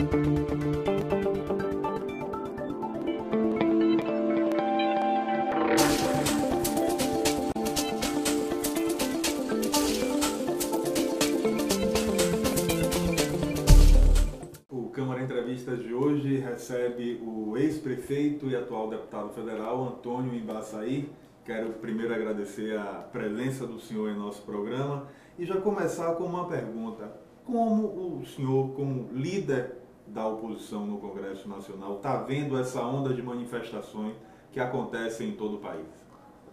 O Câmara Entrevistas de hoje recebe o ex-prefeito e atual deputado federal, Antônio Embaçaí. Quero primeiro agradecer a presença do senhor em nosso programa e já começar com uma pergunta. Como o senhor, como líder da oposição no Congresso Nacional, está vendo essa onda de manifestações que acontecem em todo o país?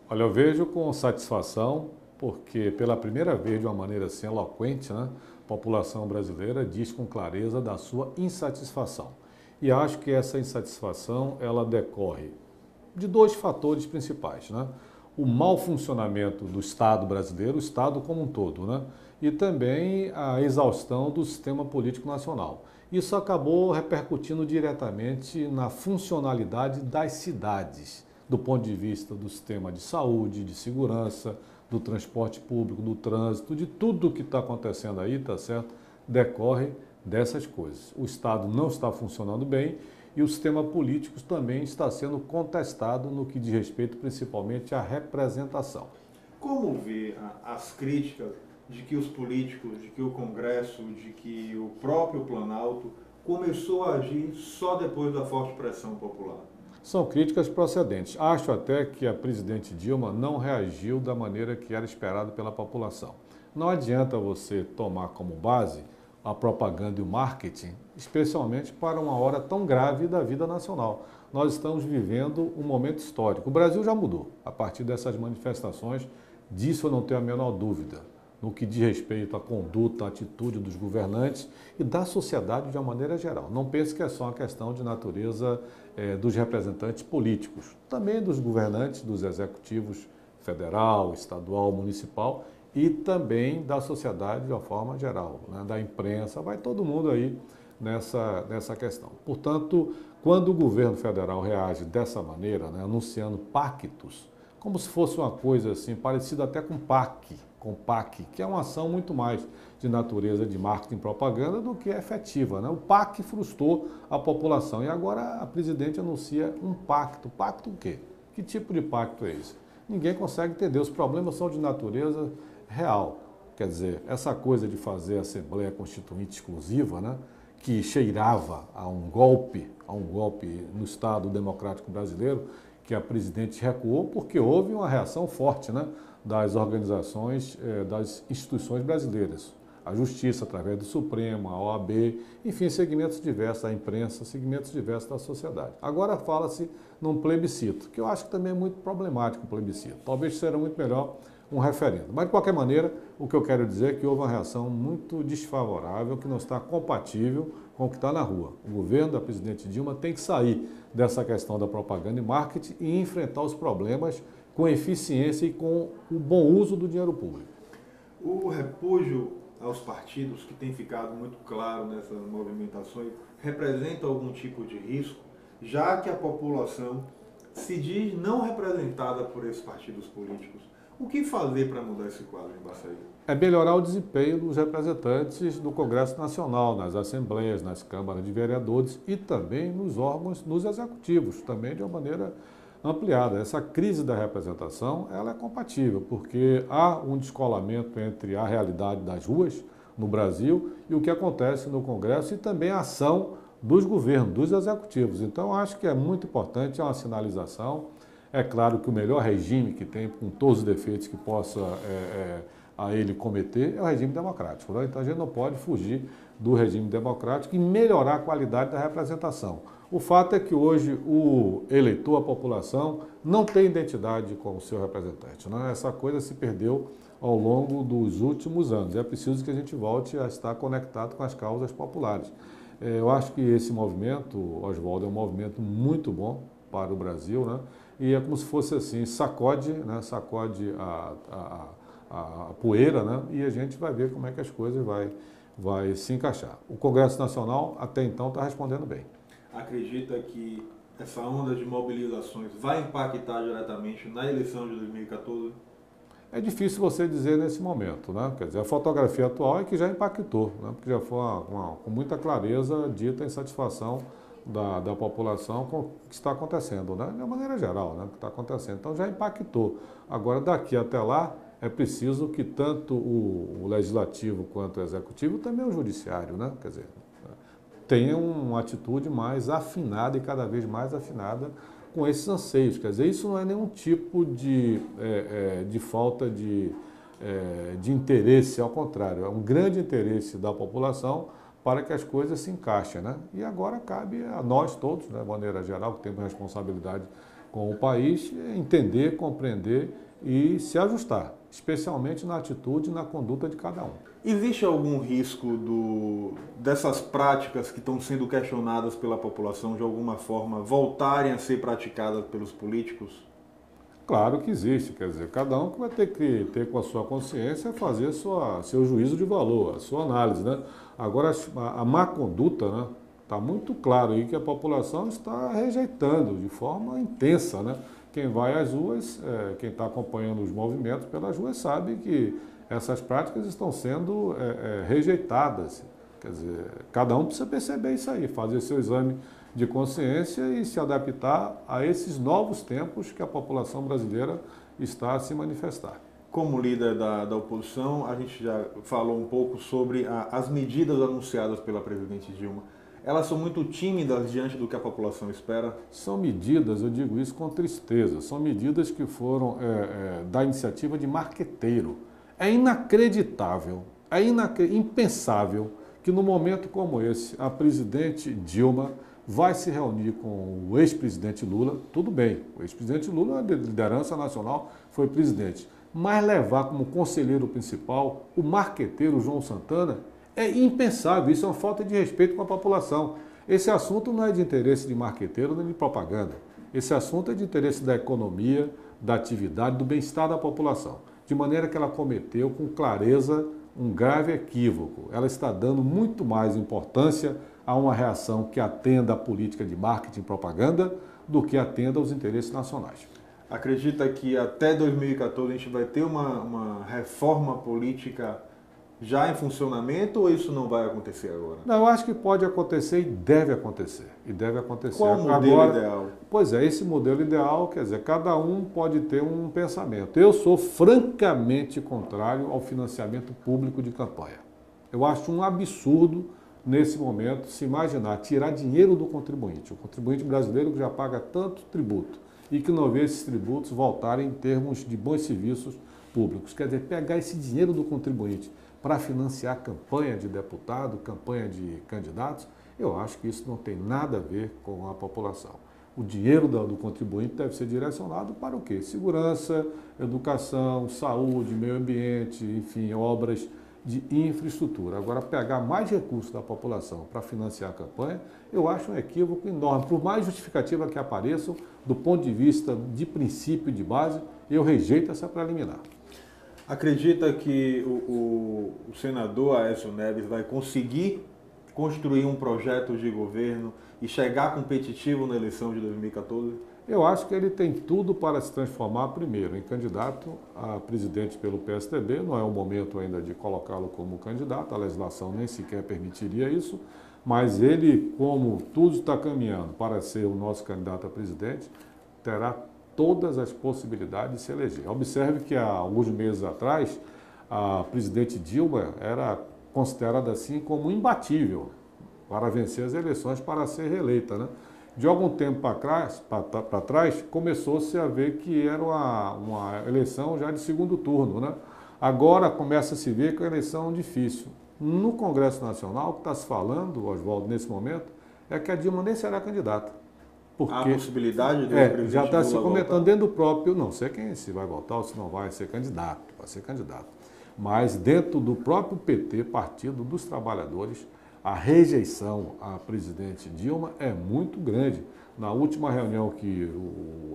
Olha, eu vejo com satisfação, porque pela primeira vez, de uma maneira assim eloquente, né, a população brasileira diz com clareza da sua insatisfação. E acho que essa insatisfação, ela decorre de dois fatores principais, né? O mau funcionamento do Estado brasileiro, o Estado como um todo, né? E também a exaustão do sistema político nacional. Isso acabou repercutindo diretamente na funcionalidade das cidades, do ponto de vista do sistema de saúde, de segurança, do transporte público, do trânsito, de tudo que está acontecendo aí, tá certo? Decorre dessas coisas. O Estado não está funcionando bem e o sistema político também está sendo contestado no que diz respeito principalmente à representação. Como vê as críticas de que os políticos, de que o Congresso, de que o próprio Planalto começou a agir só depois da forte pressão popular? São críticas procedentes. Acho até que a presidente Dilma não reagiu da maneira que era esperado pela população. Não adianta você tomar como base a propaganda e o marketing, especialmente para uma hora tão grave da vida nacional. Nós estamos vivendo um momento histórico. O Brasil já mudou a partir dessas manifestações, disso eu não tenho a menor dúvida, no que diz respeito à conduta, à atitude dos governantes e da sociedade de uma maneira geral. Não pense que é só uma questão de natureza dos representantes políticos, também dos governantes, dos executivos federal, estadual, municipal e também da sociedade de uma forma geral, né, da imprensa, vai todo mundo aí nessa questão. Portanto, quando o governo federal reage dessa maneira, né, anunciando pactos, como se fosse uma coisa assim, parecida até com PAC, que é uma ação muito mais de natureza de marketing e propaganda do que efetiva, né? O PAC frustrou a população e agora a presidente anuncia um pacto. Pacto o quê? Que tipo de pacto é esse? Ninguém consegue entender, os problemas são de natureza real. Quer dizer, essa coisa de fazer a Assembleia Constituinte exclusiva, né, que cheirava a um golpe no Estado Democrático Brasileiro, que a presidente recuou porque houve uma reação forte, né, das organizações, das instituições brasileiras. A Justiça, através do Supremo, a OAB, enfim, segmentos diversos da imprensa, segmentos diversos da sociedade. Agora fala-se num plebiscito, que eu acho que também é muito problemático o plebiscito. Talvez seja muito melhor um referendo. Mas, de qualquer maneira, o que eu quero dizer é que houve uma reação muito desfavorável, que não está compatível com o que está na rua. O governo da presidente Dilma tem que sair dessa questão da propaganda e marketing e enfrentar os problemas com eficiência e com o bom uso do dinheiro público. O repúdio aos partidos, que tem ficado muito claro nessas movimentações, representa algum tipo de risco, já que a população se diz não representada por esses partidos políticos? O que fazer para mudar esse quadro, Embaçaí? É melhorar o desempenho dos representantes do Congresso Nacional, nas assembleias, nas câmaras de vereadores e também nos órgãos, nos executivos, também de uma maneira ampliada. Essa crise da representação, ela é compatível, porque há um descolamento entre a realidade das ruas no Brasil e o que acontece no Congresso e também a ação dos governos, dos executivos. Então, acho que é muito importante, é uma sinalização. É claro que o melhor regime que tem, com todos os defeitos que possa a ele cometer, é o regime democrático, né? Então a gente não pode fugir do regime democrático e melhorar a qualidade da representação. O fato é que hoje o eleitor, a população, não tem identidade com o seu representante, né? Essa coisa se perdeu ao longo dos últimos anos. É preciso que a gente volte a estar conectado com as causas populares. Eu acho que esse movimento, Oswaldo, é um movimento muito bom para o Brasil, né? E é como se fosse assim, sacode, né? Sacode a poeira, né? E a gente vai ver como é que as coisas vai se encaixar. O Congresso Nacional, até então, está respondendo bem. Acredita que essa onda de mobilizações vai impactar diretamente na eleição de 2014? É difícil você dizer nesse momento, né? Quer dizer, a fotografia atual é que já impactou, né? Porque já foi com muita clareza dita a insatisfação da população com o que está acontecendo, né? De uma maneira geral, né? O que está acontecendo. Então já impactou. Agora, daqui até lá, é preciso que tanto o legislativo quanto o executivo, também o judiciário, né? Quer dizer, tenham uma atitude mais afinada e cada vez mais afinada com esses anseios. Quer dizer, isso não é nenhum tipo de falta de interesse, ao contrário, é um grande interesse da população para que as coisas se encaixem, né? E agora cabe a nós todos, né, de maneira geral, que temos responsabilidade com o país, entender, compreender e se ajustar, especialmente na atitude e na conduta de cada um. Existe algum risco dessas práticas que estão sendo questionadas pela população, de alguma forma, voltarem a ser praticadas pelos políticos? Claro que existe, quer dizer, cada um que vai ter que ter com a sua consciência fazer seu juízo de valor, a sua análise, né? Agora, a má conduta, né? Está muito claro aí que a população está rejeitando de forma intensa, né? Quem vai às ruas, quem está acompanhando os movimentos pelas ruas sabe que essas práticas estão sendo rejeitadas. Quer dizer, cada um precisa perceber isso aí, fazer seu exame de consciência e se adaptar a esses novos tempos que a população brasileira está a se manifestar. Como líder da oposição, a gente já falou um pouco sobre as medidas anunciadas pela presidente Dilma. Elas são muito tímidas diante do que a população espera? São medidas, eu digo isso com tristeza, são medidas que foram da iniciativa de marqueteiro. É inacreditável, impensável que num momento como esse a presidente Dilma vai se reunir com o ex-presidente Lula. Tudo bem, o ex-presidente Lula, de liderança nacional, foi presidente. Mas levar como conselheiro principal o marqueteiro João Santana é impensável. Isso é uma falta de respeito com a população. Esse assunto não é de interesse de marqueteiro nem de propaganda. Esse assunto é de interesse da economia, da atividade, do bem-estar da população. De maneira que ela cometeu com clareza um grave equívoco. Ela está dando muito mais importância a uma reação que atenda à política de marketing e propaganda do que atenda aos interesses nacionais. Acredita que até 2014 a gente vai ter uma reforma política já em funcionamento ou isso não vai acontecer agora? Não, eu acho que pode acontecer e deve acontecer. Qual o modelo ideal? Pois é, esse modelo ideal, quer dizer, cada um pode ter um pensamento. Eu sou francamente contrário ao financiamento público de campanha. Eu acho um absurdo, nesse momento, se imaginar tirar dinheiro do contribuinte. O contribuinte brasileiro que já paga tanto tributo e que não vê esses tributos voltarem em termos de bons serviços públicos. Quer dizer, pegar esse dinheiro do contribuinte para financiar campanha de deputado, campanha de candidatos, eu acho que isso não tem nada a ver com a população. O dinheiro do contribuinte deve ser direcionado para o quê? Segurança, educação, saúde, meio ambiente, enfim, obras de infraestrutura. Agora, pegar mais recursos da população para financiar a campanha, eu acho um equívoco enorme. Por mais justificativa que apareçam, do ponto de vista de princípio e de base, eu rejeito essa preliminar. Acredita que o senador Aécio Neves vai conseguir construir um projeto de governo e chegar competitivo na eleição de 2014? Eu acho que ele tem tudo para se transformar, primeiro, em candidato a presidente pelo PSDB. Não é o momento ainda de colocá-lo como candidato, a legislação nem sequer permitiria isso, mas ele, como tudo está caminhando para ser o nosso candidato a presidente, terá todas as possibilidades de se eleger. Observe que há alguns meses atrás, a presidente Dilma era considerada assim como imbatível para vencer as eleições, para ser reeleita, né? De algum tempo para trás, começou-se a ver que era uma eleição já de segundo turno, né? Agora começa a se ver que é uma eleição difícil. No Congresso Nacional, o que está se falando, Oswaldo, nesse momento, é que a Dilma nem será candidata. Porque, a possibilidade do já está se comentando voltar? Dentro do próprio, não sei quem se vai votar ou se não vai ser candidato, vai ser candidato. Mas dentro do próprio PT, Partido dos Trabalhadores, a rejeição à presidente Dilma é muito grande. Na última reunião que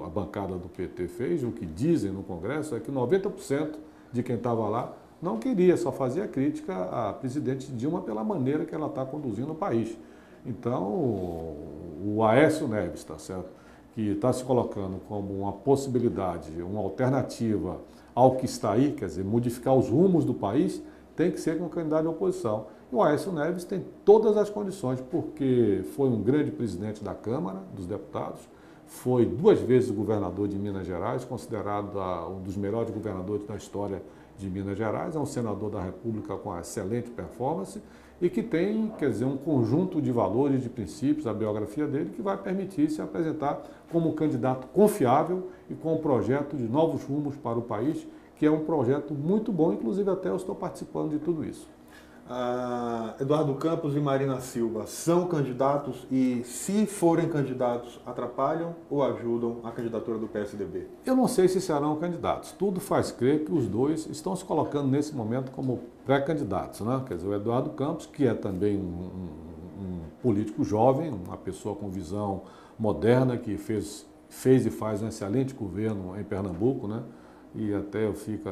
a bancada do PT fez, o que dizem no Congresso é que 90% de quem estava lá não queria, só fazia crítica à presidente Dilma pela maneira que ela está conduzindo o país. Então, o Aécio Neves, tá certo, que está se colocando como uma possibilidade, uma alternativa ao que está aí, quer dizer, modificar os rumos do país, tem que ser com um candidato de oposição. E o Aécio Neves tem todas as condições, porque foi um grande presidente da Câmara dos Deputados, foi 2 vezes governador de Minas Gerais, considerado um dos melhores governadores da história de Minas Gerais, é um senador da República com excelente performance e que tem, quer dizer, um conjunto de valores, de princípios, a biografia dele, que vai permitir se apresentar como um candidato confiável e com um projeto de novos rumos para o país, que é um projeto muito bom, inclusive até eu estou participando de tudo isso. Eduardo Campos e Marina Silva são candidatos e, se forem candidatos, atrapalham ou ajudam a candidatura do PSDB? Eu não sei se serão candidatos. Tudo faz crer que os dois estão se colocando nesse momento como pré-candidatos, né? Quer dizer, o Eduardo Campos, que é também um político jovem, uma pessoa com visão moderna, que fez e faz um excelente governo em Pernambuco, né? E até eu fico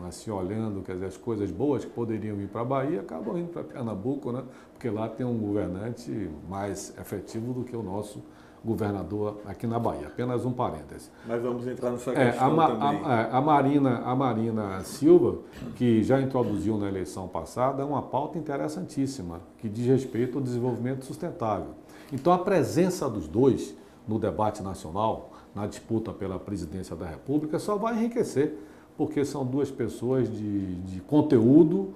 assim olhando, quer dizer, as coisas boas que poderiam ir para a Bahia acabam indo para Pernambuco, né? Porque lá tem um governante mais efetivo do que o nosso governador aqui na Bahia. Apenas um parêntese. Mas vamos entrar nessa questão também. A Marina Silva, que já introduziu na eleição passada, é uma pauta interessantíssima, que diz respeito ao desenvolvimento sustentável. Então, a presença dos dois no debate nacional, na disputa pela presidência da República, só vai enriquecer, porque são duas pessoas de conteúdo,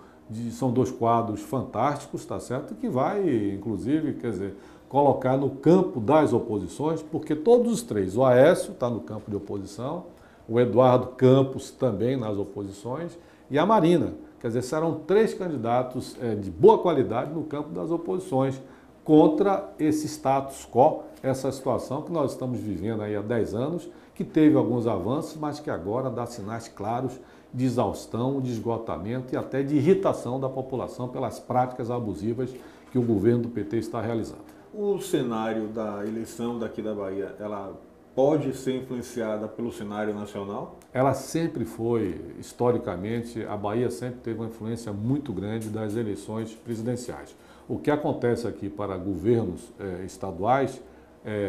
são 2 quadros fantásticos, tá certo? Que vai, inclusive, quer dizer, colocar no campo das oposições, porque todos os 3, o Aécio está no campo de oposição, o Eduardo Campos também nas oposições e a Marina. Quer dizer, serão 3 candidatos de boa qualidade no campo das oposições, contra esse status quo, essa situação que nós estamos vivendo aí há 10 anos, que teve alguns avanços, mas que agora dá sinais claros de exaustão, de esgotamento e até de irritação da população pelas práticas abusivas que o governo do PT está realizando. O cenário da eleição daqui da Bahia, ela pode ser influenciada pelo cenário nacional? Ela sempre foi, historicamente, a Bahia sempre teve uma influência muito grande das eleições presidenciais. O que acontece aqui para governos estaduais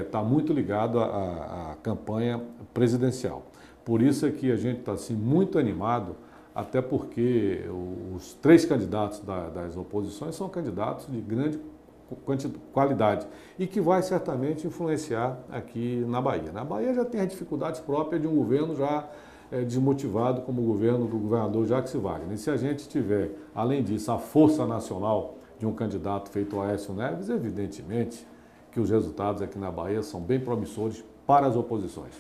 está muito ligado à campanha presidencial. Por isso é que a gente está assim, muito animado, até porque os 3 candidatos das oposições são candidatos de grande qualidade e que vai certamente influenciar aqui na Bahia. Na Bahia já tem as dificuldades próprias de um governo já desmotivado como o governo do governador Jacques Wagner. E se a gente tiver, além disso, a força nacional de um candidato feito o Aécio Neves, evidentemente que os resultados aqui na Bahia são bem promissores para as oposições.